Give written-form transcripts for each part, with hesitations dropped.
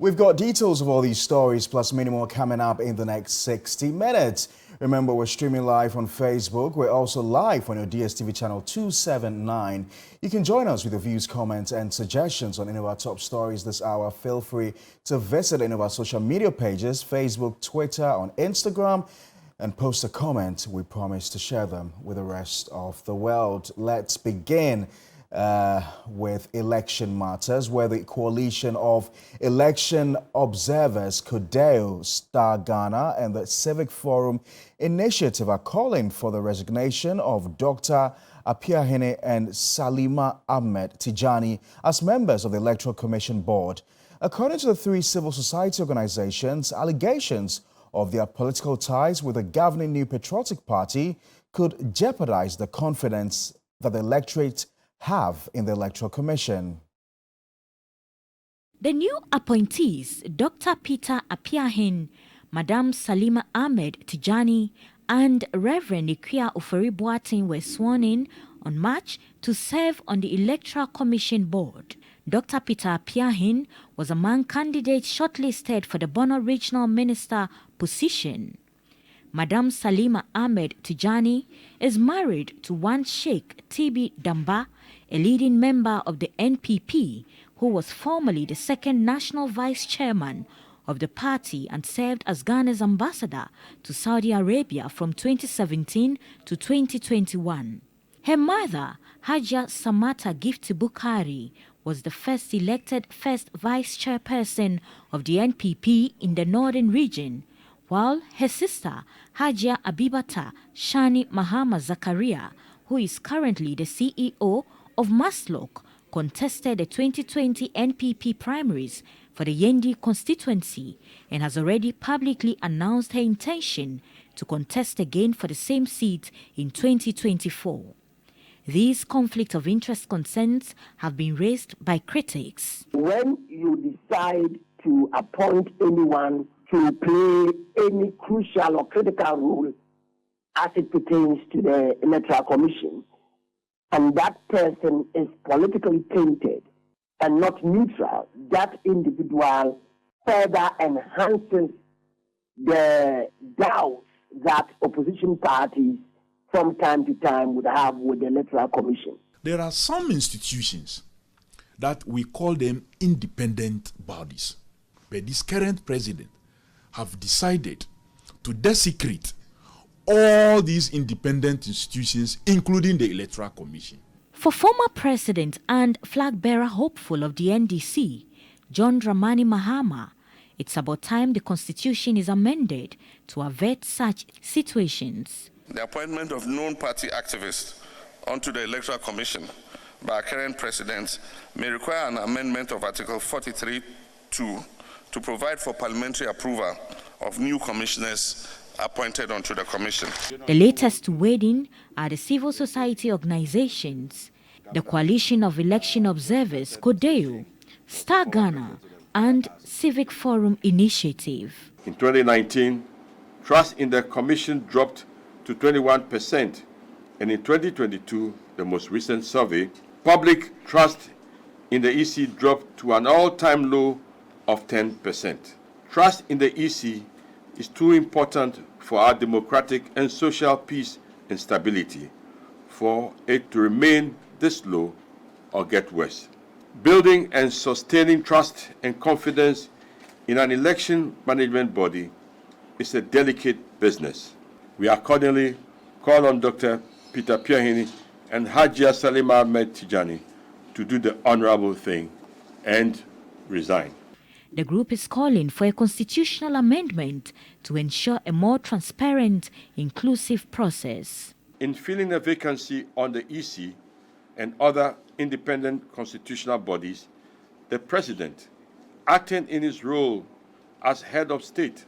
We've got details of all these stories plus many more coming up in the next 60 minutes. Remember, we're streaming live on Facebook. We're also live on your DSTV channel 279. You can join us with your views, comments, and suggestions on any of our top stories this hour. Feel free to visit any of our social media pages, Facebook, Twitter, on Instagram, and post a comment. We promise to share them with the rest of the world. Let's begin with election matters, where the coalition of election observers, CODEO, Star Ghana, and the Civic Forum Initiative are calling for the resignation of Dr. Apiahene and Salima Ahmed Tijani as members of the Electoral Commission Board. According to the three civil society organizations, allegations of their political ties with the governing New Patriotic Party could jeopardize the confidence that the electorate have in the Electoral Commission. The new appointees, Dr. Peter Apiahene, Madam Salima Ahmed Tijani, and Reverend Nikia Ofori-Boateng were sworn in on March to serve on the Electoral Commission Board. Dr. Peter Apiahene was among candidates shortlisted for the Bono Regional Minister position. Madam Salima Ahmed Tijani is married to one Sheikh TB Damba, a leading member of the NPP, who was formerly the second national vice chairman of the party and served as Ghana's ambassador to Saudi Arabia from 2017 to 2021. Her mother, Hajia Samata Gifty Bukhari, was the first elected first vice chairperson of the NPP in the northern region, while her sister, Hajia Abibata Shani Mahama Zakaria, who is currently the CEO of Maslok, contested the 2020 NPP primaries for the Yendi constituency and has already publicly announced her intention to contest again for the same seat in 2024. These conflict of interest concerns have been raised by critics. When you decide to appoint anyone to play any crucial or critical role as it pertains to the Electoral Commission, and that person is politically tainted and not neutral, that individual further enhances the doubts that opposition parties from time to time would have with the Electoral Commission. There are some institutions that we call them independent bodies, but this current president have decided to desecrate all these independent institutions, including the Electoral Commission. For former president and flag-bearer hopeful of the NDC, John Dramani Mahama, it's about time the constitution is amended to avert such situations. The appointment of known party activists onto the Electoral Commission by our current president may require an amendment of Article 43(2) to provide for parliamentary approval of new commissioners appointed onto the commission. The latest to weigh in are the civil society organizations, the Coalition of Election Observers, CODEO, Star Ghana, and Civic Forum Initiative. In 2019, trust in the commission dropped to 21%, and in 2022, the most recent survey, public trust in the EC dropped to an all-time low of 10%. Trust in the EC is too important for our democratic and social peace and stability for it to remain this low or get worse. Building and sustaining trust and confidence in an election management body is a delicate business. We accordingly call on Dr. Peter Apiahene and Hajia Salima Ahmed Tijani to do the honorable thing and resign. The group is calling for a constitutional amendment to ensure a more transparent, inclusive process. In filling a vacancy on the EC and other independent constitutional bodies, the President, acting in his role as head of state,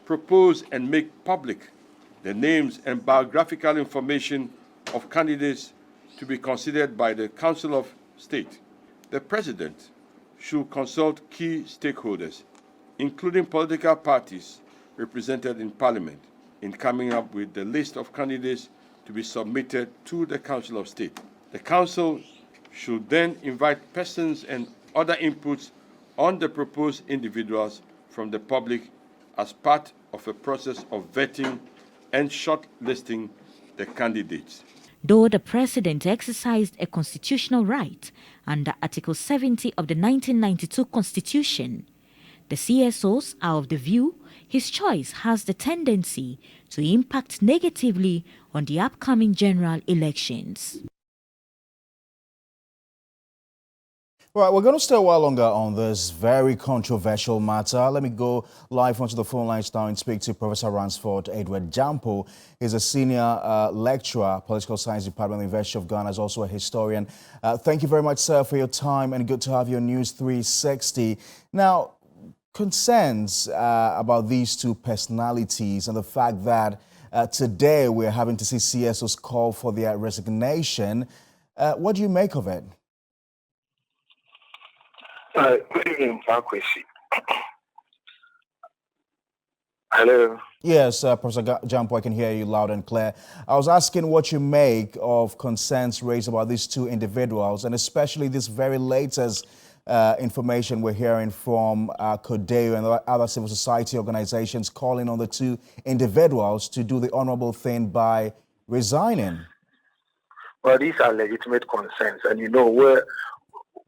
propose and make public the names and biographical information of candidates to be considered by the Council of State. The President should consult key stakeholders, including political parties represented in Parliament, in coming up with the list of candidates to be submitted to the Council of State. The Council should then invite persons and other inputs on the proposed individuals from the public as part of a process of vetting and shortlisting the candidates. Though the president exercised a constitutional right under Article 70 of the 1992 Constitution, the CSOs are of the view his choice has the tendency to impact negatively on the upcoming general elections. Right, we're going to stay a while longer on this very controversial matter. Let me go live onto the phone lines now and speak to Professor Ransford Edward Jampo. He's a senior lecturer, Political Science Department, University of Ghana, is also a historian. Thank you very much, sir, for your time, and good to have you on News 360. Now, concerns about these two personalities and the fact that today we're having to see CSOs call for their resignation. What do you make of it? Good evening, Fakwesi. Hello. Yes, Professor Jampo, I can hear you loud and clear. I was asking what you make of concerns raised about these two individuals, and especially this very latest information we're hearing from CODEO and other civil society organizations calling on the two individuals to do the honorable thing by resigning. Well, these are legitimate concerns, and we're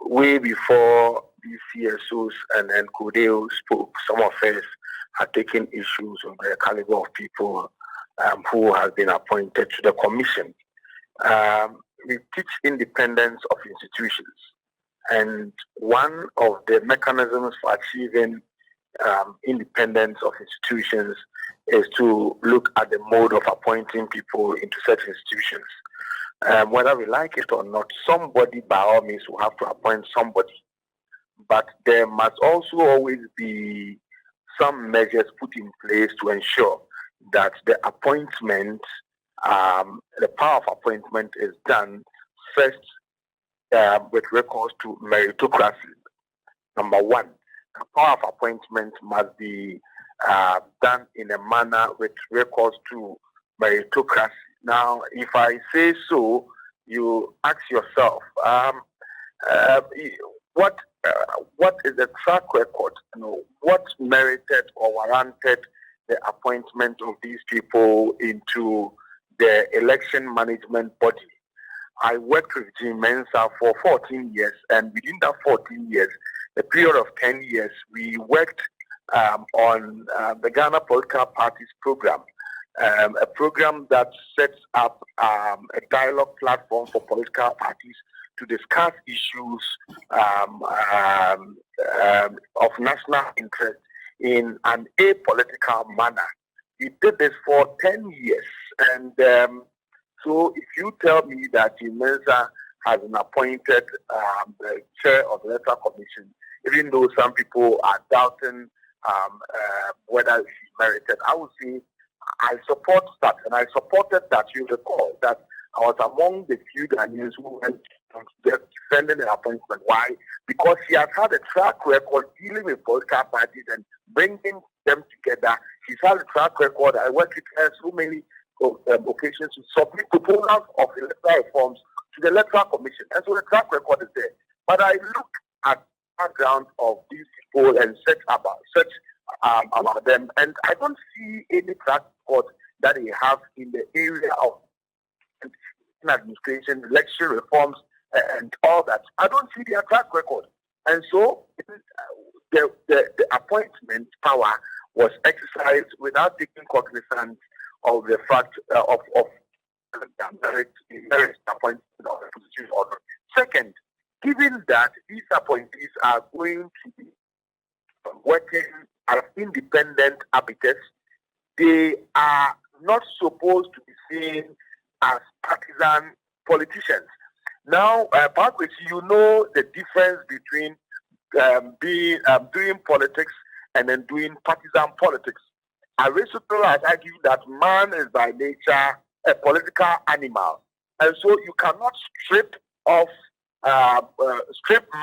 way before these CSOs and then CODEO spoke, some of us are taking issues of the caliber of people who have been appointed to the commission. We teach independence of institutions, and one of the mechanisms for achieving independence of institutions is to look at the mode of appointing people into such institutions. Whether we like it or not, somebody by all means will have to appoint somebody. But there must also always be some measures put in place to ensure that the appointment, the power of appointment is done first with recourse to meritocracy. Number one, the power of appointment must be done in a manner with recourse to meritocracy. Now, if I say so, you ask yourself, what is the track record? What merited or warranted the appointment of these people into the election management body? I worked with Jim Mensah for 14 years, and within that 14 years, a period of 10 years, we worked on the Ghana Political Parties program. A program that sets up a dialogue platform for political parties to discuss issues of national interest in an apolitical manner. We did this for 10 years. And so if you tell me that Mensa has been appointed the chair of the Electoral Commission, even though some people are doubting whether she's merited, I would say I support that, and I supported that. You recall that I was among the few Ghanaians who went defending the appointment. Why? Because she has had a track record dealing with political parties and bringing them together. She's had a track record. I worked with her so many occasions to submit proposals of electoral reforms to the Electoral Commission, and so the track record is there. But I look at the background of these people and search about them, and I don't see any track record that they have in the area of administration, election reforms, and all that. I don't see their track record, and so the appointment power was exercised without taking cognizance of the fact of merit appointment of the position order. Second, given that these appointees are going to be working as independent arbiters, they are not supposed to be seen as partisan politicians. Now, Patrick, you know the difference between doing politics and then doing partisan politics. Aristotle has argued that man is by nature a political animal, and so you cannot strip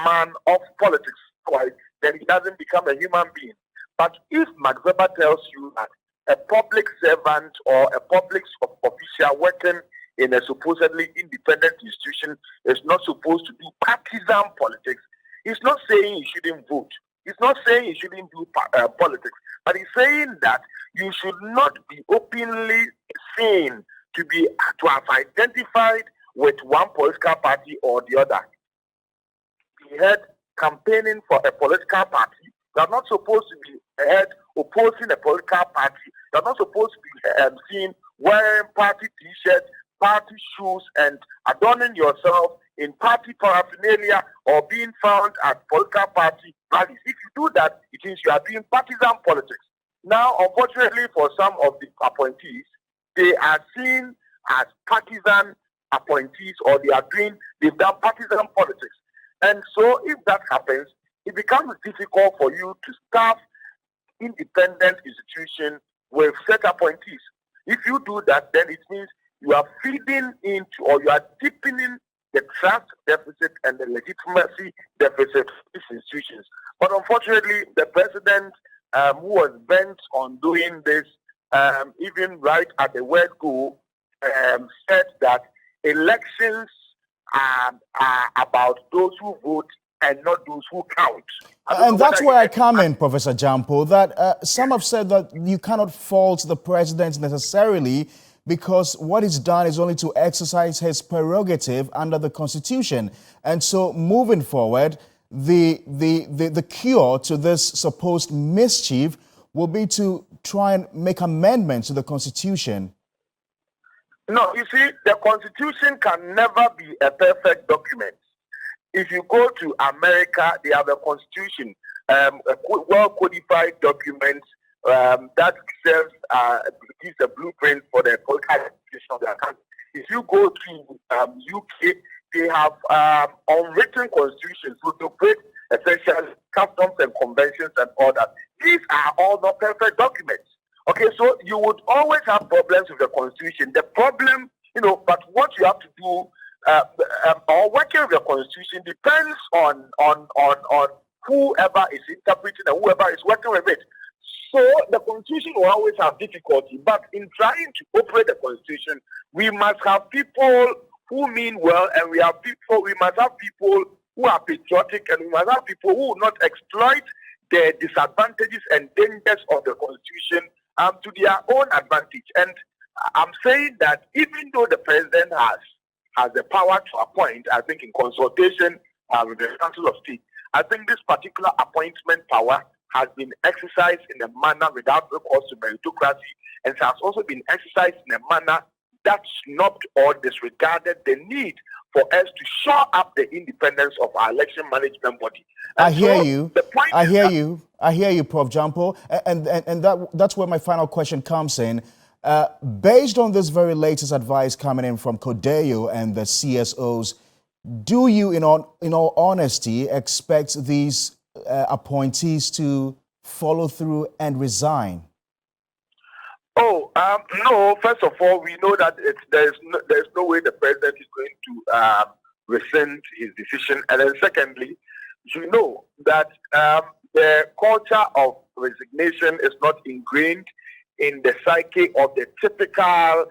man of politics, right? Then he doesn't become a human being. But if Max Weber tells you that a public servant or a public official working in a supposedly independent institution is not supposed to do partisan politics, he's not saying he shouldn't vote. He's not saying you shouldn't do politics, but he's saying that you should not be openly seen to have identified with one political party or the other. He had campaigning for a political party. You are not supposed to be opposing a political party. You are not supposed to be seen wearing party t-shirts, party shoes, and adorning yourself in party paraphernalia or being found at political party rallies. If you do that, it means you are doing partisan politics. Now, unfortunately for some of the appointees, they are seen as partisan appointees, or they've done partisan politics. And so if that happens, it becomes difficult for you to staff independent institutions with set appointees. If you do that, then it means you are feeding into, or you are deepening the trust deficit and the legitimacy deficit of these institutions. But unfortunately, the president, who was bent on doing this, even right at the word go, said that elections are about those who vote and not those who count. And that's where I come in, Professor Jampo, that some have said that you cannot fault the president necessarily because what he's done is only to exercise his prerogative under the Constitution. And so moving forward, the cure to this supposed mischief will be to try and make amendments to the Constitution. No, you see, the Constitution can never be a perfect document. If you go to America, they have a Constitution, a well-codified document that serves gives a blueprint for the political administration of their country. If you go to UK, they have unwritten constitutions to operate essentially customs and conventions and all that. These are all not perfect documents. Okay, so you would always have problems with the Constitution. The problem, but what you have to do or working with the Constitution depends on whoever is interpreting and whoever is working with it. So the Constitution will always have difficulty, but in trying to operate the Constitution, we must have people who mean well, and we must have people who are patriotic, and we must have people who will not exploit the disadvantages and dangers of the Constitution to their own advantage. And I'm saying that even though the president has the power to appoint, I think in consultation with the Council of State, I think this particular appointment power has been exercised in a manner without recourse to meritocracy, and has also been exercised in a manner that snubbed or disregarded the need for us to shore up the independence of our election management body. And I hear you, Prof. Jampo, and that's where my final question comes in. Based on this very latest advice coming in from CODEO and the CSOs, do you, in all honesty, expect these appointees to follow through and resign? No. First of all, we know that there's no way the president is going to rescind his decision. And then secondly, you know that the culture of resignation is not ingrained in the psyche of the typical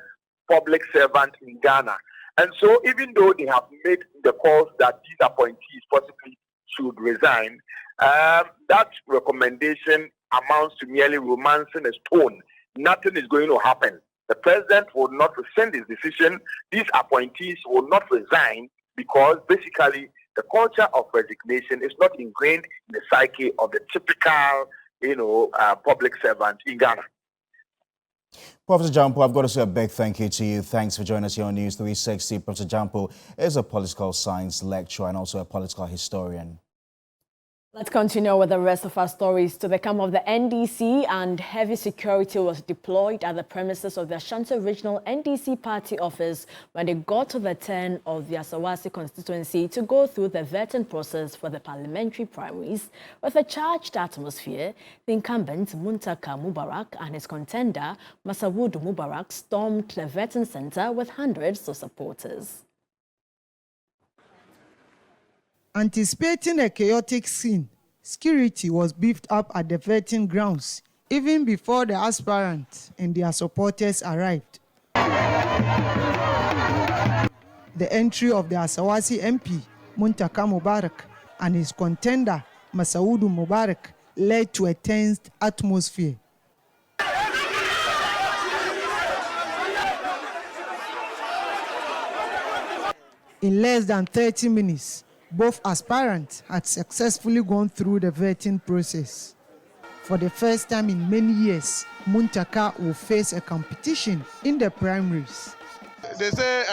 public servant in Ghana. And so even though they have made the calls that these appointees possibly should resign, that recommendation amounts to merely romancing a stone. Nothing is going to happen. The president will not rescind his decision. These appointees will not resign because basically the culture of resignation is not ingrained in the psyche of the typical, public servant in Ghana. Professor Jampo, I've got to say a big thank you to you. Thanks for joining us here on News 360. Professor Jampo is a political science lecturer and also a political historian. Let's continue with the rest of our stories. To the camp of the NDC, and heavy security was deployed at the premises of the Ashanti Regional NDC party office when they got to the turn of the Asawasi constituency to go through the vetting process for the parliamentary primaries. With a charged atmosphere, the incumbent Muntaka Mubarak and his contender Masawud Mubarak stormed the vetting center with hundreds of supporters. Anticipating a chaotic scene, security was beefed up at the vetting grounds even before the aspirants and their supporters arrived. The entry of the Asawasi MP, Muntaka Mubarak, and his contender, Masaudu Mubarak, led to a tensed atmosphere. In less than 30 minutes, both aspirants had successfully gone through the vetting process. For the first time in many years, Muntaka will face a competition in the primaries. They say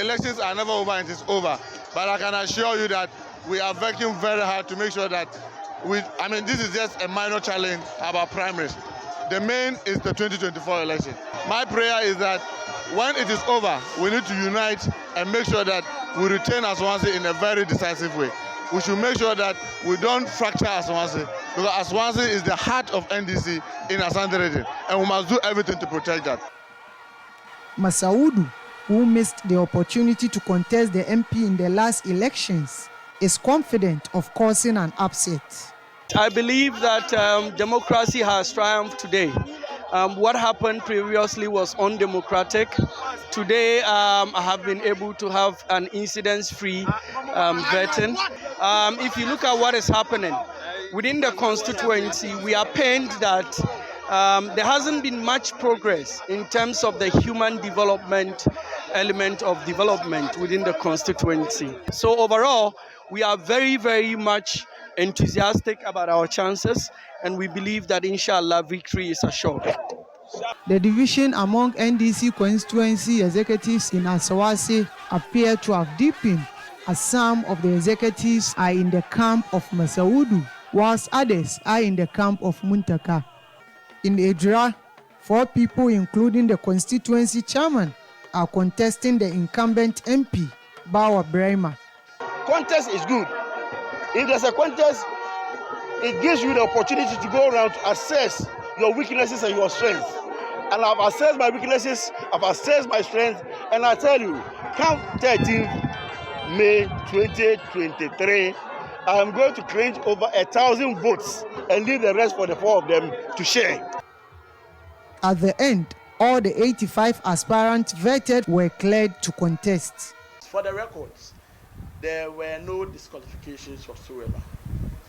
elections are never over and it's over. But I can assure you that we are working very hard to make sure that this is just a minor challenge about primaries. The main is the 2024 election. My prayer is that when it is over, we need to unite and make sure that we retain Aswanzi in a very decisive way. We should make sure that we don't fracture Aswanzi, because Aswanzi is the heart of NDC in Asante region, and we must do everything to protect that. Masaudu, who missed the opportunity to contest the MP in the last elections, is confident of causing an upset. I believe that democracy has triumphed today. What happened previously was undemocratic. Today, I have been able to have an incidence-free vetting. If you look at what is happening within the constituency, we are pained that there hasn't been much progress in terms of the human development element of development within the constituency. So overall, we are very, very much enthusiastic about our chances, and we believe that inshallah victory is assured. The division among NDC constituency executives in Asawase appear to have deepened, as some of the executives are in the camp of Masaudu, whilst others are in the camp of Muntaka. In Edra, 4 people, including the constituency chairman, are contesting the incumbent MP, Bawa Brahma. Contest is good. If there's a contest, it gives you the opportunity to go around to assess your weaknesses and your strengths. And I've assessed my weaknesses, I've assessed my strengths, and I tell you, come 13th May 2023, I'm going to clinch over 1,000 votes and leave the rest for the 4 of them to share. At the end, all the 85 aspirants vetted were cleared to contest. For the records, there were no disqualifications whatsoever.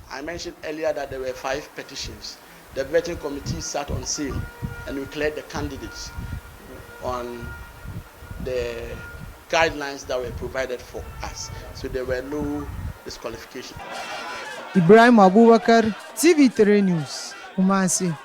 I mentioned earlier that there were 5 petitions. The vetting committee sat on sale and we cleared the candidates on the guidelines that were provided for us. So there were no disqualifications. Ibrahim Abubakar, TV3 News, Kumasi.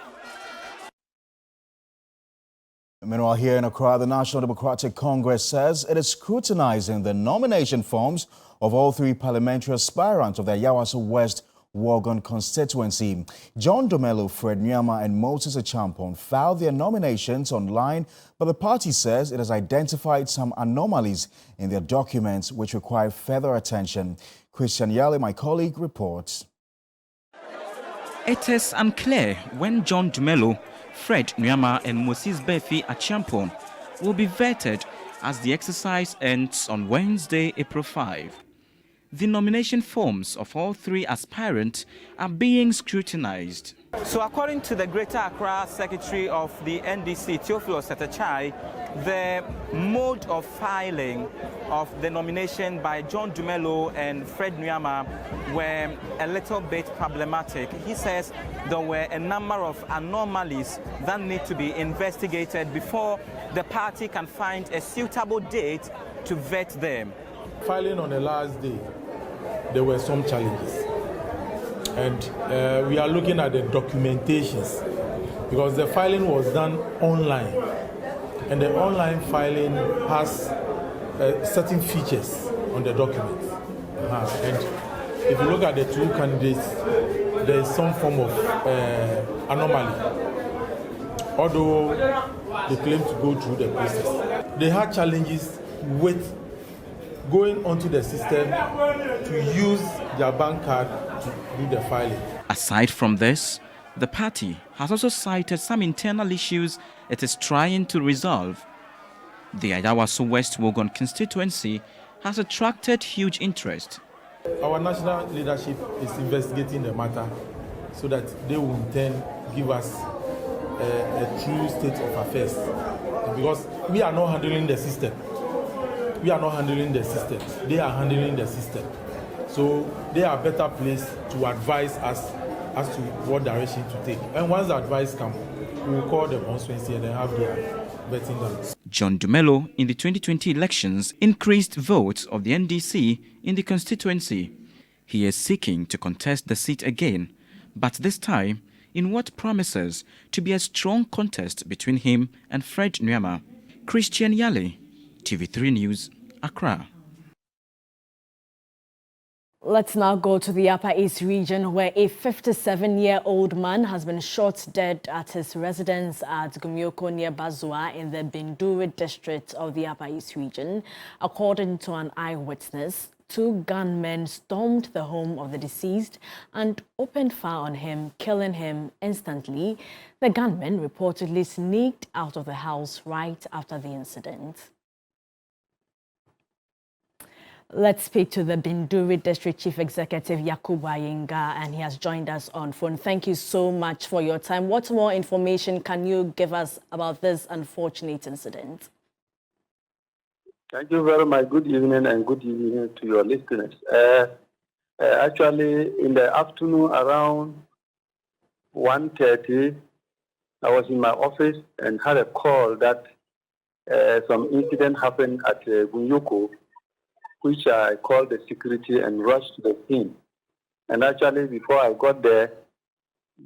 Meanwhile, here in Accra, the National Democratic Congress says it is scrutinizing the nomination forms of all 3 parliamentary aspirants of the Yawaso West Wogon constituency. John Domelo, Fred Nyama and Moses Achampon filed their nominations online, but the party says it has identified some anomalies in their documents which require further attention. Christian Yale, my colleague, reports. It is unclear when John Domelo, Fred Nyama and Moses Achampon will be vetted as the exercise ends on Wednesday, April 5. The nomination forms of all 3 aspirants are being scrutinized. So according to the Greater Accra Secretary of the NDC, Theophilus Setachai, the mode of filing of the nomination by John Domelo and Fred Nyama were a little bit problematic. He says there were a number of anomalies that need to be investigated before the party can find a suitable date to vet them. Filing on the last day, there were some challenges. And we are looking at the documentations because the filing was done online. And the online filing has certain features on the documents. And if you look at the 2 candidates, there is some form of anomaly. Although they claim to go through the process. They had challenges with going onto the system to use their bank card to do the filing. Aside from this, the party has also cited some internal issues it is trying to resolve. The Ayawaso West Wogon constituency has attracted huge interest. Our national leadership is investigating the matter so that they will in turn give us a true state of affairs. Because we are not handling the system. We are not handling the system. They are handling the system. So they are better placed to to advise us as to what direction to take. And once the advice comes, we will call the constituency and then have their vetting done. John Dumelo in the 2020 elections increased votes of the NDC in the constituency. He is seeking to contest the seat again, but this time in what promises to be a strong contest between him and Fred Nyama. Christian Yale, TV3 News, Accra. Let's now go to the Upper East region, where a 57-year-old man has been shot dead at his residence at Gumyoko near Bazua in the Binduri district of the Upper East region. According to an eyewitness, 2 gunmen stormed the home of the deceased and opened fire on him, killing him instantly. The gunmen reportedly sneaked out of the house right after the incident. Let's speak to the Binduri District Chief Executive Yakubu Ayinga, and he has joined us on phone. Thank you so much for your time. What more information can you give us about this unfortunate incident? Thank you very much. Good evening and good evening to your listeners. Actually, in the afternoon around 1:30, I was in my office and had a call that some incident happened at Gumyoko, which I called the security and rushed to the scene. And actually, before I got there,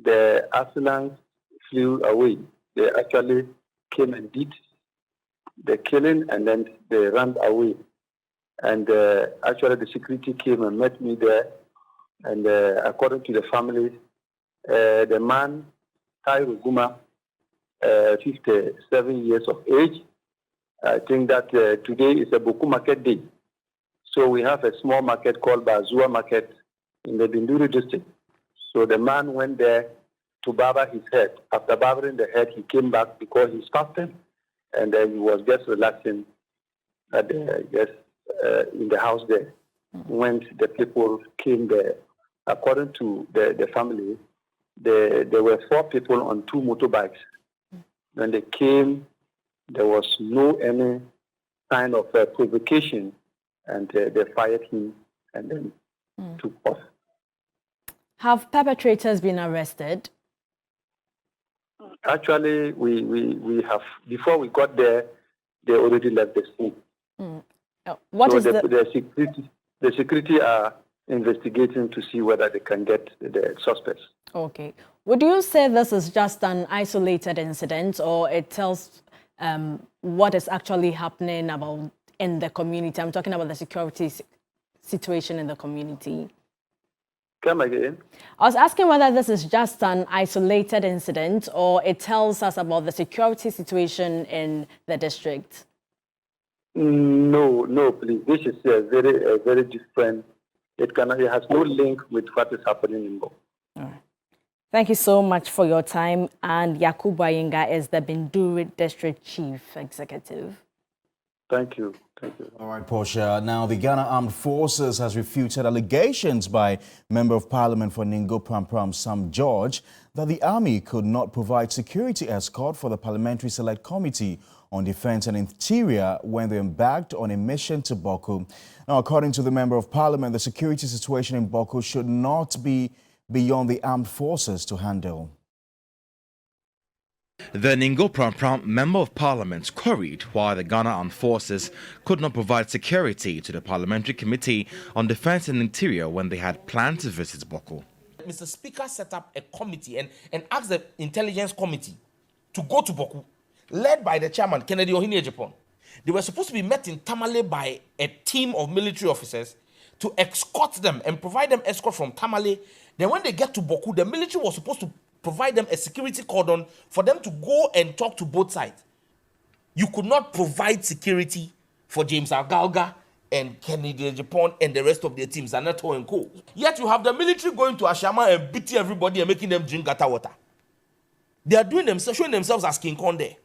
the assailants flew away. They actually came and did the killing, and then they ran away. And actually, the security came and met me there. And according to the family, the man, Tairu Guma, 57 years of age, I think that today is a Boku market day. So we have a small market called Bazua Market in the Binduri district. So the man went there to barber his head. After barbering the head, he came back because he's fasting, and then he was just relaxing at in the house there. When the people came there, according to the family, there were 4 people on 2 motorbikes. When they came, there was no any sign of provocation, and they fired him and then took off. Have perpetrators been arrested? Actually, we have, before we got there, they already left the scene. What so is the security are investigating to see whether they can get the suspects. Okay. Would you say this is just an isolated incident, or it tells what is actually happening in the community? I'm talking about the security situation in the community. Come again? I was asking whether this is just an isolated incident or it tells us about the security situation in the district. No, please. This is a very different. It has no link with what is happening in Boko. All right. Thank you so much for your time. And Yakubu Ayinga is the Binduri District Chief Executive. Thank you. All right, Portia. Now, the Ghana Armed Forces has refuted allegations by Member of Parliament for Ningo Prampram, Sam George, that the army could not provide security escort for the Parliamentary Select Committee on Defense and Interior when they embarked on a mission to Boko. Now, according to the Member of Parliament, the security situation in Boko should not be beyond the armed forces to handle. The Ningo Prampram Member of Parliament queried why the Ghana Armed Forces could not provide security to the Parliamentary Committee on Defense and Interior when they had planned to visit Boko. Mr. Speaker set up a committee and asked the Intelligence Committee to go to Boko, led by the chairman, Kennedy Ohini Ejipon. They were supposed to be met in Tamale by a team of military officers to escort them and provide them escort from Tamale. Then when they get to Boko, the military was supposed to provide them a security cordon for them to go and talk to both sides. You could not provide security for James Agalga and Kennedy Ejipon and the rest of their teams, Anato and Co. Yet you have the military going to Ashama and beating everybody and making them drink gutter water. They are showing themselves as King Kong there.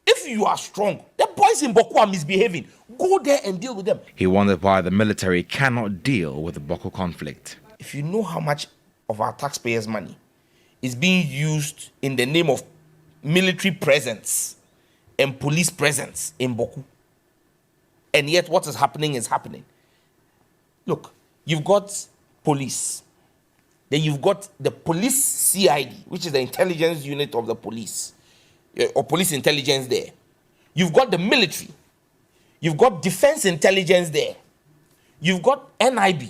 If you are strong, the boys in Boko are misbehaving. Go there and deal with them. He wondered why the military cannot deal with the Boko conflict. If you know how much of our taxpayers' money is being used in the name of military presence and police presence in Boko, and yet what is happening is happening. Look, you've got police, Then you've got the police CID, which is the intelligence unit of the police, or police intelligence there. You've got the military. You've got defense intelligence there. You've got NIB,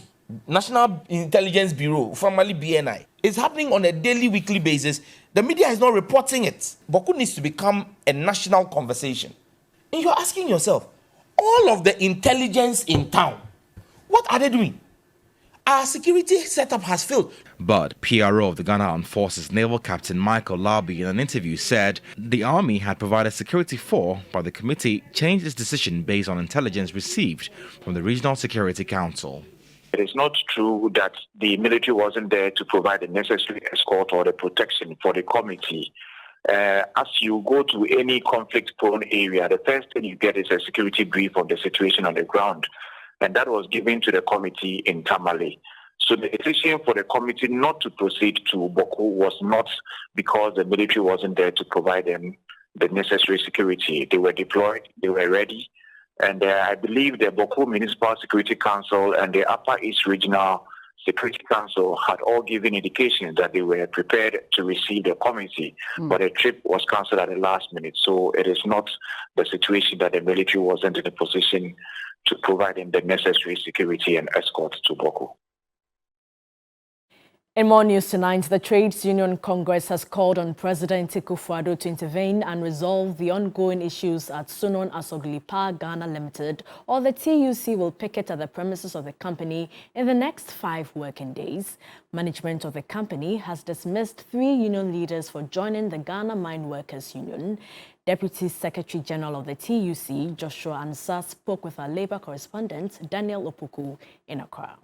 National Intelligence Bureau, formerly BNI. It's happening on a daily, weekly basis. The media is not reporting it. Boku needs to become a national conversation. And you're asking yourself, all of the intelligence in town, what are they doing? Our security setup has failed. But PRO of the Ghana Armed Forces Naval Captain Michael Larby in an interview said the army had provided security for, but the committee changed its decision based on intelligence received from the Regional Security Council. It is not true that the military wasn't there to provide the necessary escort or the protection for the committee. As you go to any conflict-prone area, the first thing you get is a security brief on the situation on the ground. And that was given to the committee in Tamale. So the decision for the committee not to proceed to Boku was not because the military wasn't there to provide them the necessary security. They were deployed, they were ready. And I believe the Boku Municipal Security Council and the Upper East Regional Security Council had all given indications that they were prepared to receive the committee, but the trip was cancelled at the last minute. So it is not the situation that the military wasn't in a position to provide them the necessary security and escort to Boku. In more news tonight, the Trades Union Congress has called on President Akufo-Addo to intervene and resolve the ongoing issues at Sunon Asoglipa Ghana Limited, or the TUC will picket at the premises of the company in the next 5 working days. Management of the company has dismissed 3 union leaders for joining the Ghana Mine Workers Union. Deputy Secretary General of the TUC, Joshua Ansah, spoke with our Labour correspondent, Daniel Opoku, in Accra.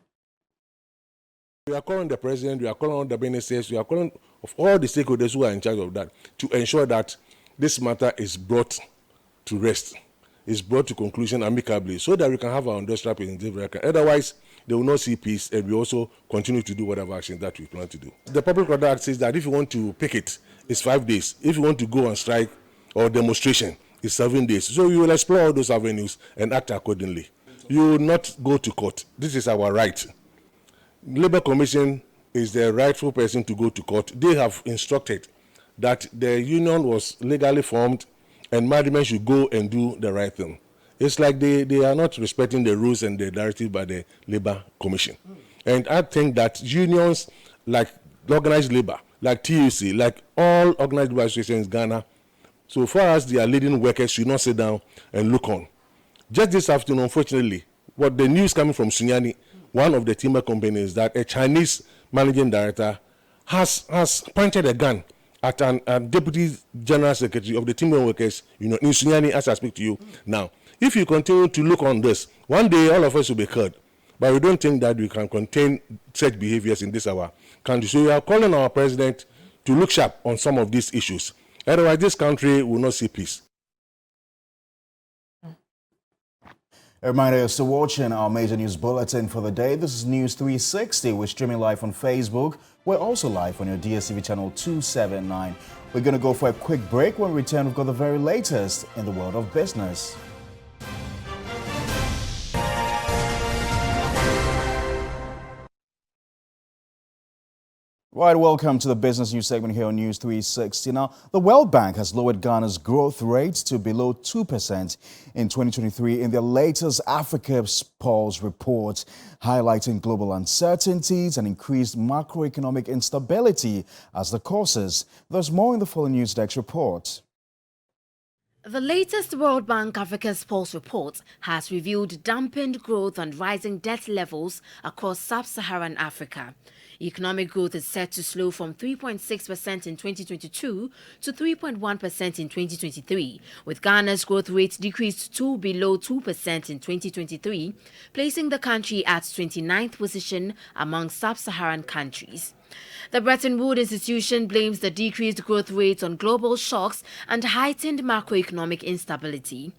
We are calling the president, we are calling on the ministers, we are calling of all the stakeholders who are in charge of that to ensure that this matter is brought to rest, is brought to conclusion amicably, so that we can have our industrial representative. Otherwise, they will not see peace, and we also continue to do whatever action that we plan to do. The Public Order Act says that if you want to picket, it's 5 days. If you want to go on strike or demonstration, it's 7 days. So we will explore all those avenues and act accordingly. You will not go to court. This is our right. Labour Commission is the rightful person to go to court. They have instructed that the union was legally formed and management should go and do the right thing. It's like they are not respecting the rules and the directives by the Labour Commission. And I think that unions like organized labour, like TUC, like all organized labour associations in Ghana, so far as they are leading workers, should not sit down and look on. Just this afternoon, unfortunately, what the news coming from Sunyani, one of the timber companies, that a Chinese managing director has pointed a gun at a deputy general secretary of the timber workers, in Sunyani, as I speak to you now. If you continue to look on this, one day all of us will be heard. But we don't think that we can contain such behaviors in this our country. So we are calling our president to look sharp on some of these issues. Otherwise, this country will not see peace. A reminder, you're still watching our major news bulletin for the day. This is News 360. We're streaming live on Facebook. We're also live on your DSTV channel 279. We're going to go for a quick break. When we return, we've got the very latest in the world of business. Right, welcome to the business news segment here on News 360. Now, the World Bank has lowered Ghana's growth rate to below 2% in 2023 in their latest Africa Pulse report, highlighting global uncertainties and increased macroeconomic instability as the causes. There's more in the following News Desk report. The latest World Bank Africa's Pulse report has revealed dampened growth and rising debt levels across sub-Saharan Africa. Economic growth is set to slow from 3.6% in 2022 to 3.1% in 2023, with Ghana's growth rate decreased to below 2% in 2023, placing the country at 29th position among sub-Saharan countries. The Bretton Woods institution blames the decreased growth rate on global shocks and heightened macroeconomic instability.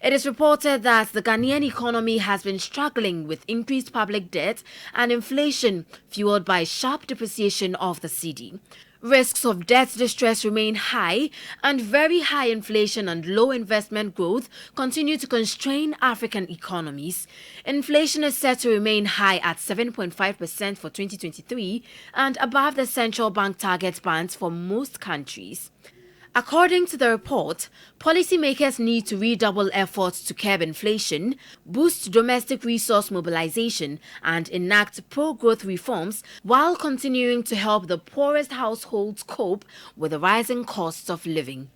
It is reported that the Ghanaian economy has been struggling with increased public debt and inflation fueled by sharp depreciation of the cedi. Risks of debt distress remain high, and very high inflation and low investment growth continue to constrain African economies. Inflation is set to remain high at 7.5% for 2023 and above the central bank target bands for most countries. According to the report, policymakers need to redouble efforts to curb inflation, boost domestic resource mobilization, and enact pro-growth reforms while continuing to help the poorest households cope with the rising costs of living.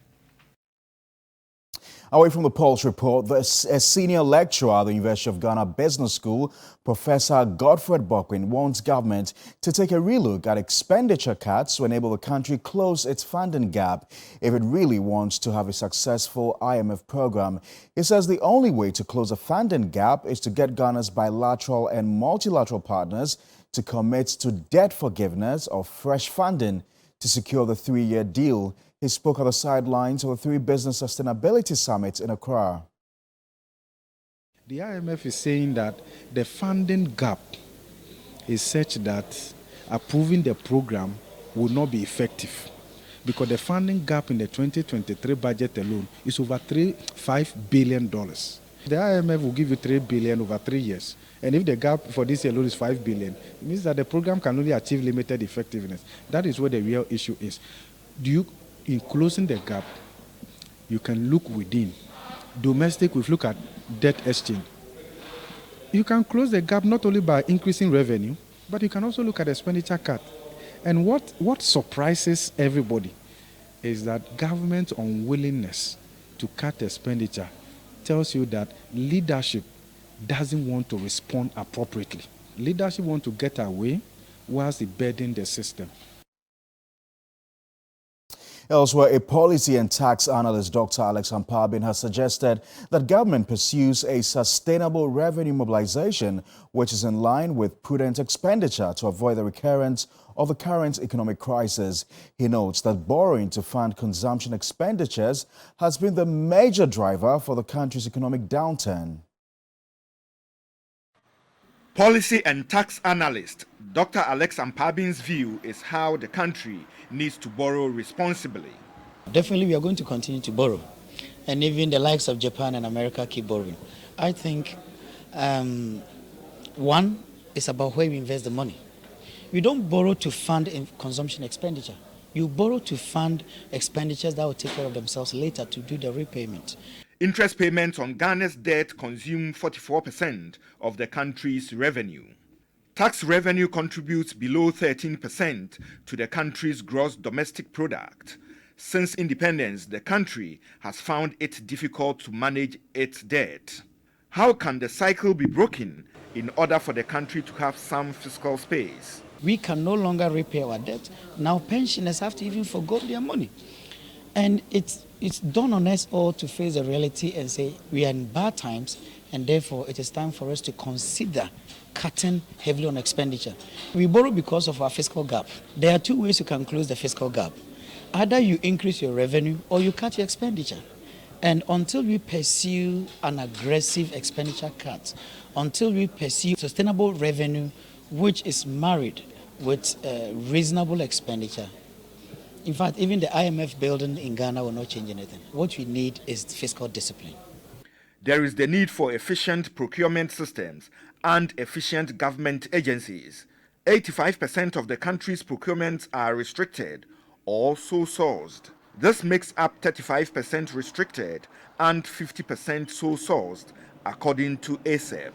Away from the Pulse report, a senior lecturer at the University of Ghana Business School, Professor Godfred Bokwin, wants government to take a relook at expenditure cuts to enable the country close its funding gap if it really wants to have a successful IMF program. He says the only way to close a funding gap is to get Ghana's bilateral and multilateral partners to commit to debt forgiveness or fresh funding to secure the 3-year deal. He spoke at the sidelines of the 3 Business Sustainability Summit in Accra. The IMF is saying that the funding gap is such that approving the program will not be effective because the funding gap in the 2023 budget alone is over $5 billion. The IMF will give you $3 billion over 3 years. And if the gap for this year alone is $5 billion, it means that the program can only achieve limited effectiveness. That is where the real issue is. In closing the gap, you can look within. Domestic, we've looked at debt exchange. You can close the gap not only by increasing revenue, but you can also look at expenditure cut. And what surprises everybody is that government's unwillingness to cut expenditure tells you that leadership doesn't want to respond appropriately. Leadership wants to get away whilst it burdens the system. Elsewhere, a policy and tax analyst, Dr. Alex Ampabin, has suggested that government pursues a sustainable revenue mobilization, which is in line with prudent expenditure to avoid the recurrence of the current economic crisis. He notes that borrowing to fund consumption expenditures has been the major driver for the country's economic downturn. Policy and tax analyst Dr. Alex Ampabin's view is how the country needs to borrow responsibly. Definitely we are going to continue to borrow, and even the likes of Japan and America keep borrowing. I think one is about where we invest the money. We don't borrow to fund consumption expenditure. You borrow to fund expenditures that will take care of themselves later to do the repayment. Interest payments on Ghana's debt consume 44% of the country's revenue. Tax revenue contributes below 13% to the country's gross domestic product. Since independence, the country has found it difficult to manage its debt. How can the cycle be broken in order for the country to have some fiscal space? We can no longer repay our debt. Now pensioners have to even forgo their money. And it's dawned on us all to face the reality and say we are in bad times, and therefore it is time for us to consider cutting heavily on expenditure. We borrow because of our fiscal gap. There are 2 ways you can close the fiscal gap. Either you increase your revenue or you cut your expenditure. And until we pursue an aggressive expenditure cut, until we pursue sustainable revenue which is married with reasonable expenditure, in fact, even the IMF building in Ghana will not change anything. What we need is fiscal discipline. There is the need for efficient procurement systems and efficient government agencies. 85% of the country's procurements are restricted or sole-sourced. This makes up 35% restricted and 50% sole-sourced, according to ASEP.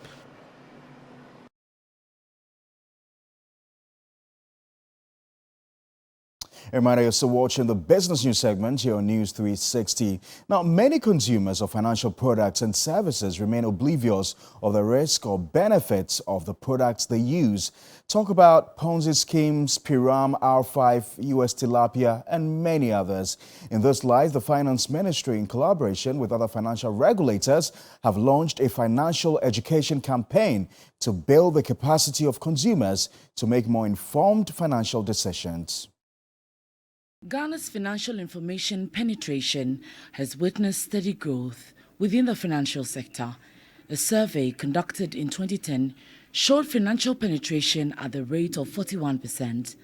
A reminder, you're still watching the business news segment here on News 360. Now, many consumers of financial products and services remain oblivious of the risk or benefits of the products they use. Talk about Ponzi schemes, Piram, R5, US Tilapia, and many others. In this light, the Finance Ministry, in collaboration with other financial regulators, have launched a financial education campaign to build the capacity of consumers to make more informed financial decisions. Ghana's financial information penetration has witnessed steady growth within the financial sector. A survey conducted in 2010 showed financial penetration at the rate of 41%.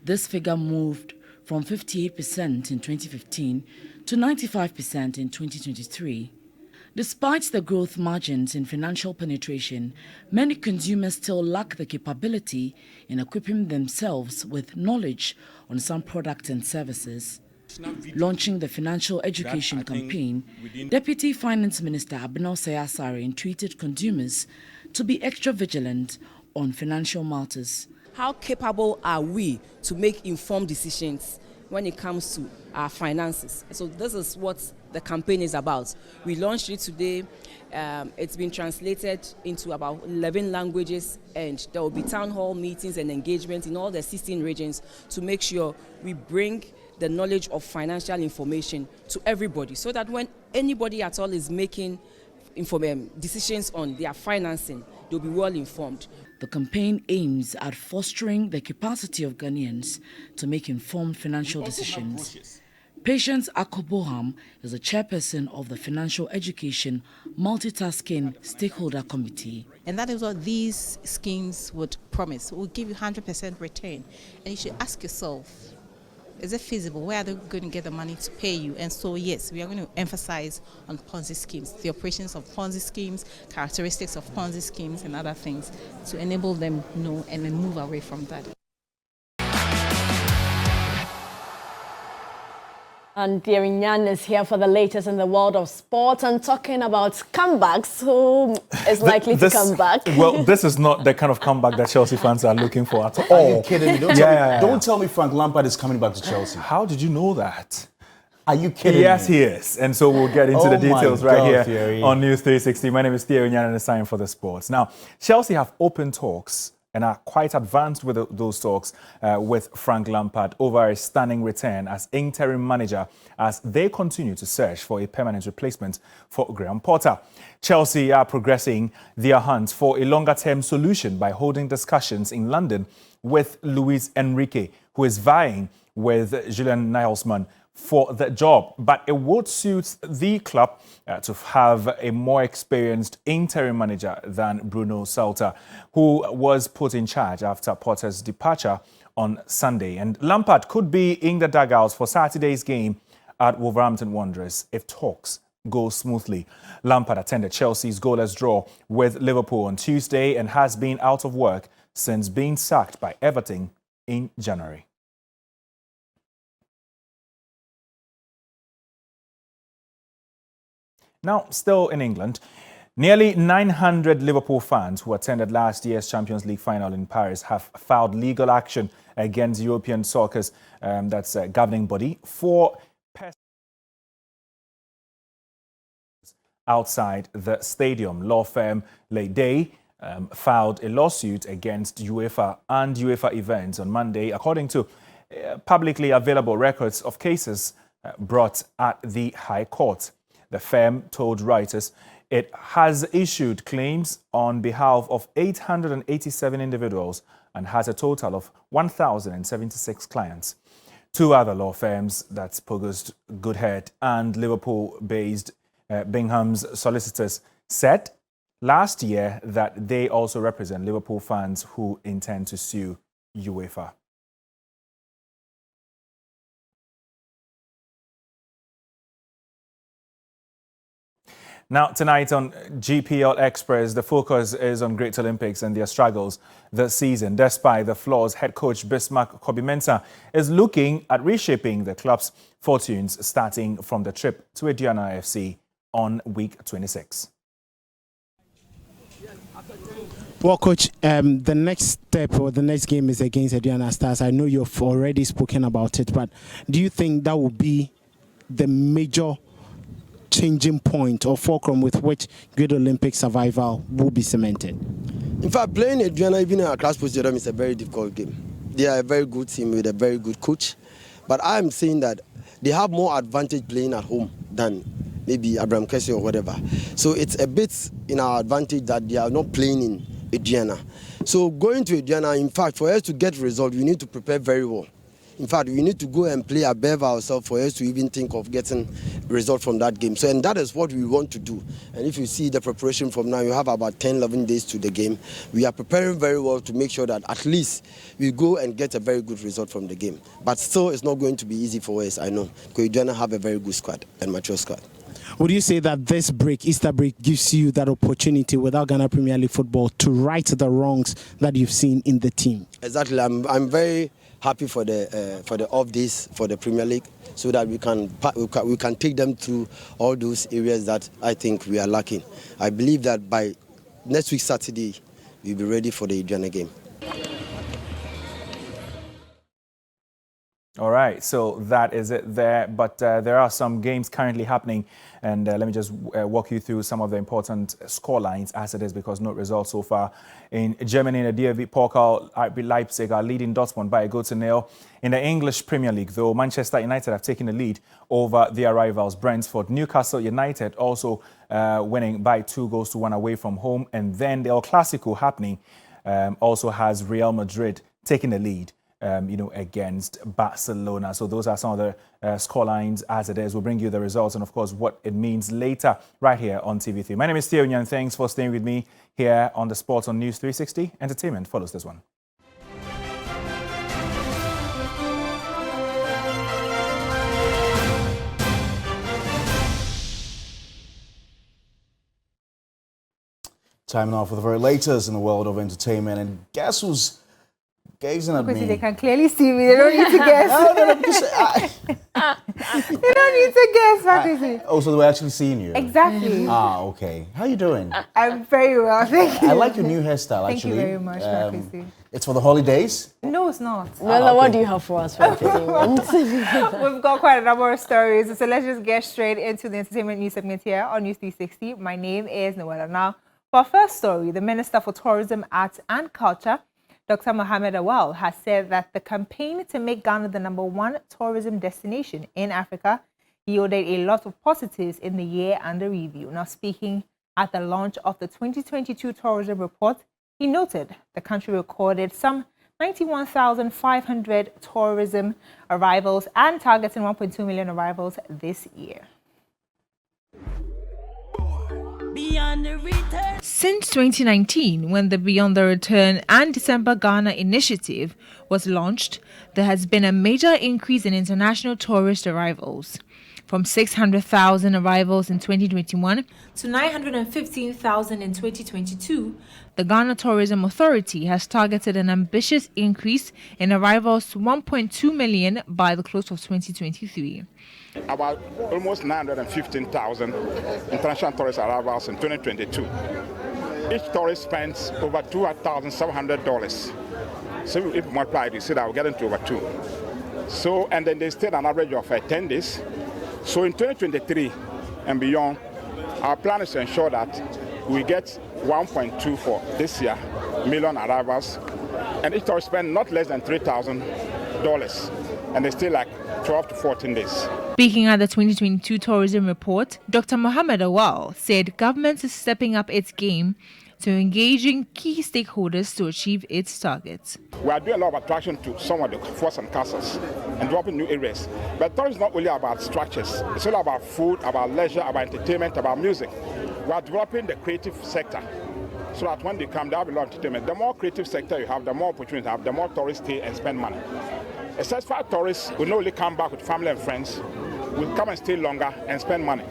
This figure moved from 58% in 2015 to 95% in 2023. Despite the growth margins in financial penetration, many consumers still lack the capability in equipping themselves with knowledge on some products and services. Launching the financial education campaign, Deputy Finance Minister Abinau Sayasare entreated consumers to be extra vigilant on financial matters. How capable are we to make informed decisions when it comes to our finances? So this is what the campaign is about. We launched it today. It's been translated into about 11 languages, and there will be town hall meetings and engagement in all the 16 regions to make sure we bring the knowledge of financial information to everybody, so that when anybody at all is making decisions on their financing, they'll be well informed. The campaign aims at fostering the capacity of Ghanaians to make informed financial decisions. Patience Akoboham is the chairperson of the Financial Education Multitasking Stakeholder Committee. And that is what these schemes would promise. It will give you 100% return. And you should ask yourself, is it feasible? Where are they going to get the money to pay you? And so, yes, we are going to emphasize on Ponzi schemes, the operations of Ponzi schemes, characteristics of Ponzi schemes, and other things to enable them know and then move away from that. And Thierry Nyan is here for the latest in the world of sport and talking about comebacks. Who is likely to come back? Well, this is not the kind of comeback that Chelsea fans are looking for at all. Are you kidding me? Don't tell me Frank Lampard is coming back to Chelsea. How did you know that? Are you kidding me? Yes, he is. And so we'll get into the details right here Thierry. on News360. My name is Thierry Nyan and it's time for the sports. Now, Chelsea have open talks and are quite advanced with those talks with Frank Lampard over a stunning return as interim manager as they continue to search for a permanent replacement for Graham Potter. Chelsea are progressing their hunt for a longer-term solution by holding discussions in London with Luis Enrique, who is vying with Julian Nagelsmann for the job. But it would suit the club to have a more experienced interim manager than Bruno Salta, who was put in charge after Potter's departure on Sunday. And Lampard could be in the dugouts for Saturday's game at Wolverhampton Wanderers if talks go smoothly. Lampard attended Chelsea's goalless draw with Liverpool on Tuesday and has been out of work since being sacked by Everton in January. Now, still in England, nearly 900 Liverpool fans who attended last year's Champions League final in Paris have filed legal action against European Soccer's governing body for outside the stadium. Law firm Leyday filed a lawsuit against UEFA and UEFA Events on Monday, according to publicly available records of cases brought at the High Court. The firm told Reuters it has issued claims on behalf of 887 individuals and has a total of 1,076 clients. Two other law firms, that's Pogust Goodhead and Liverpool-based Bingham's solicitors, said last year that they also represent Liverpool fans who intend to sue UEFA. Now, tonight on GPL Express, the focus is on Great Olympics and their struggles this season. Despite the flaws, head coach Bismarck Kobi-Mensah is looking at reshaping the club's fortunes, starting from the trip to Aduana FC on week 26. Well, Coach, the next step or the next game is against Aduana Stars. I know you've already spoken about it, but do you think that will be the major changing point or fulcrum with which Great Olympic survival will be cemented? In fact, playing Aduana, even in a class position, is a very difficult game. They are a very good team with a very good coach, but I am saying that they have more advantage playing at home than maybe Abraham Kessie or whatever. So it's a bit in our advantage that they are not playing in Aduana. So going to Aduana, in fact, for us to get results, we need to prepare very well. In fact, we need to go and play above ourselves for us to even think of getting result from that game. So, and that is what we want to do. And if you see the preparation from now, you have about 10, 11 days to the game. We are preparing very well to make sure that at least we go and get a very good result from the game. But still, it's not going to be easy for us, I know, because we do not have a very good squad and mature squad. Would you say that this break, Easter break, gives you that opportunity without Ghana Premier League football to right the wrongs that you've seen in the team? Exactly. I'm very happy for the off days for the Premier League, so that we can take them through all those areas that I think we are lacking. I believe that by next week Saturday we'll be ready for the Ghana game. All right, so that is it there. But there are some games currently happening, and let me just walk you through some of the important score lines as it is, because no results so far. In Germany, in the DFB Pokal, RB Leipzig are leading Dortmund by a goal to nil. In the English Premier League, though, Manchester United have taken the lead over their rivals Brentford. Newcastle United also winning by 2 goals to 1 away from home. And then the El Clasico happening also has Real Madrid taking the lead. Against Barcelona. So those are some of the score lines as it is. We'll bring you the results and, of course, what it means later right here on TV3. My name is Theo Nyan. Thanks for staying with me here on the Sports on News 360. Entertainment follows this one. Time now for the very latest in the world of entertainment. And guess who's gazing at me? They can clearly see me. They don't need to guess. They don't need to guess, Patricia. Oh, so they're actually seeing you? Exactly. Okay. How are you doing? I'm very well, thank you. I like your new hairstyle, Thank actually. you very much, Patricia. It's for the holidays? No, it's not. Well, what do you have for us for entertainment? We've got quite a number of stories, so let's just get straight into the entertainment news segment here on News 360. My name is Noella. Now, for our first story, the Minister for Tourism, Arts and Culture, Dr. Mohamed Awal, has said that the campaign to make Ghana the #1 tourism destination in Africa yielded a lot of positives in the year under review. Now, speaking at the launch of the 2022 tourism report, he noted the country recorded some 91,500 tourism arrivals and targeting 1.2 million arrivals this year. Since 2019, when the Beyond the Return and December Ghana initiative was launched, there has been a major increase in international tourist arrivals. From 600,000 arrivals in 2021 to 915,000 in 2022, the Ghana Tourism Authority has targeted an ambitious increase in arrivals to 1.2 million by the close of 2023. About almost 915,000 international tourist arrivals in 2022. Each tourist spends over $2,700. So if you multiply it, you see that we're getting to over 2. So, and then they stayed an average of 10 days. So in 2023 and beyond, our plan is to ensure that we get 1.2 for this year million arrivals, and each tourist spend not less than $3,000, and they stay like 12 to 14 days. Speaking at the 2022 tourism report, Dr. Mohamed Awal said government is stepping up its game to engaging key stakeholders to achieve its targets. We are doing a lot of attraction to some of the forts and castles and developing new areas. But tourism is not only about structures. It's all about food, about leisure, about entertainment, about music. We are developing the creative sector so that when they come, they have a lot of entertainment. The more creative sector you have, the more opportunity you have, the more tourists stay and spend money. A satisfied tourists will not only come back with family and friends, will come and stay longer and spend money.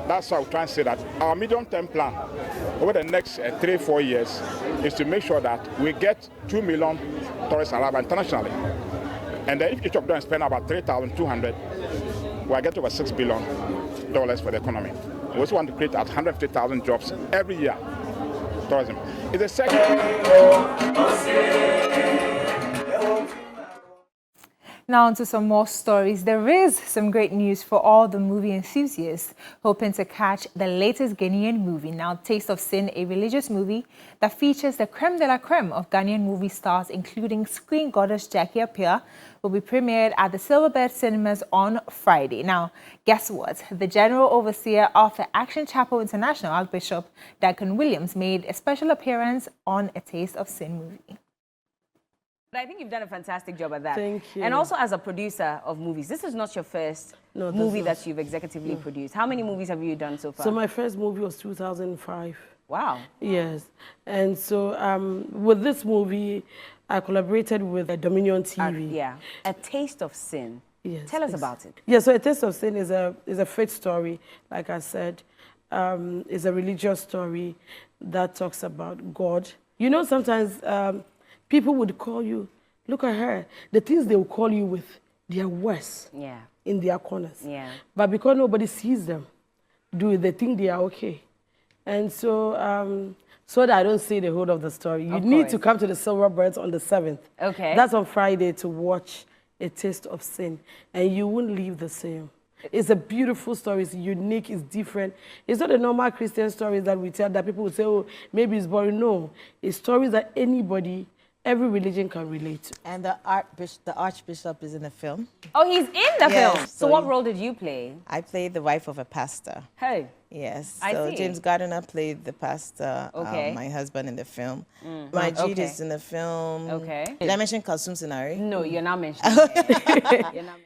That's why we're trying to say that our medium-term plan over the next 3-4 years is to make sure that we get 2 million tourists arrive internationally. And then if each of them spend about 3,200, we'll get over $6 billion for the economy. We also want to create 150,000 jobs every year. Tourism is a second. Now on to some more stories. There is some great news for all the movie enthusiasts hoping to catch the latest Ghanaian movie. Now, Taste of Sin, a religious movie that features the creme de la creme of Ghanaian movie stars, including screen goddess Jackie Appiah, will be premiered at the Silverbird Cinemas on Friday. Now, guess what? The General Overseer of the Action Chapel International, Archbishop Duncan Williams, made a special appearance on a Taste of Sin movie. But I think you've done a fantastic job at that. Thank you. And also as a producer of movies, this is not your first movie that you've executively produced. How many movies have you done so far? So my first movie was 2005. Wow. Yes. And so with this movie, I collaborated with Dominion TV. Yeah. A Taste of Sin. Yes. Tell us about it. Yeah, so A Taste of Sin is a faith story, like I said. It's a religious story that talks about God. You know, sometimes people would call you, look at her, the things they will call you with, they are worse in their corners. Yeah. But because nobody sees them, they think they are okay. And so, so that I don't say the whole of the story, you need to come to the Silver Birds on the 7th. Okay. That's on Friday to watch A Taste of Sin, and you won't leave the same. It's a beautiful story. It's unique. It's different. It's not the normal Christian stories that we tell that people will say, oh, maybe it's boring. No, it's stories that anybody, every religion can relate to. And the Archbishop is in the film. Oh, he's in the Yes, film. So what role did you play? I played the wife of a pastor. Hey. Yes. I So see. James Gardner played the pastor, Okay. my husband in the film. Mm. My Okay. Jude is in the film. Okay. Did I mention Kalsum Sinari? No, you're not mentioning it. You're not.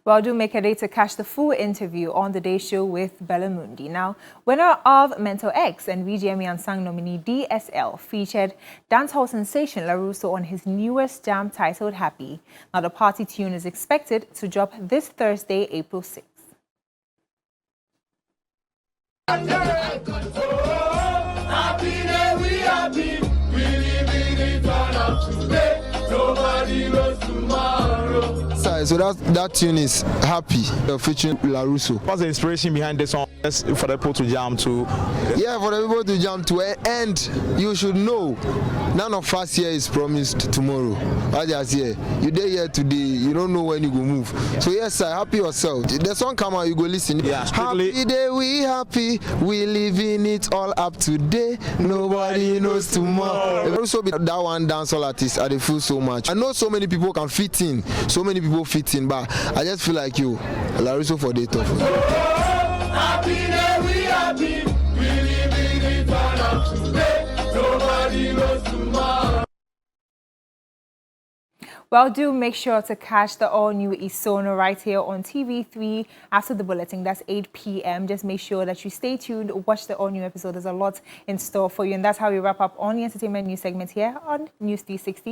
Well, do make a day to catch the full interview on the Day Show with Bellamundi. Now, winner of Mental X and VGME Unsung nominee DSL featured dancehall sensation LaRusso on his newest jam titled Happy. Now, the party tune is expected to drop this Thursday, April 6th. So that tune is Happy, featuring LaRusso. What's the inspiration behind this song? Just for the people to jam to? Yeah, for the people to jam to. And you should know, none of us here is promised tomorrow. I just here. You there here today, you don't know when you go move. Yeah. So yes, sir, happy yourself. The song come out, you go listen. Yeah, happy day, we happy. We living it all up today. Nobody knows tomorrow. Also be that one dancehall artist, I feel so much. I know so many people can fit in. So many people fit in, but I just feel like you, LaRusso for the tough. Happy day, we happy. We live in it all up today. Nobody knows tomorrow. Well, do make sure to catch the all-new Isono right here on TV3 after the bulletin. That's 8 p.m. Just make sure that you stay tuned, watch the all-new episode. There's a lot in store for you. And that's how we wrap up on the entertainment news segment here on News 360.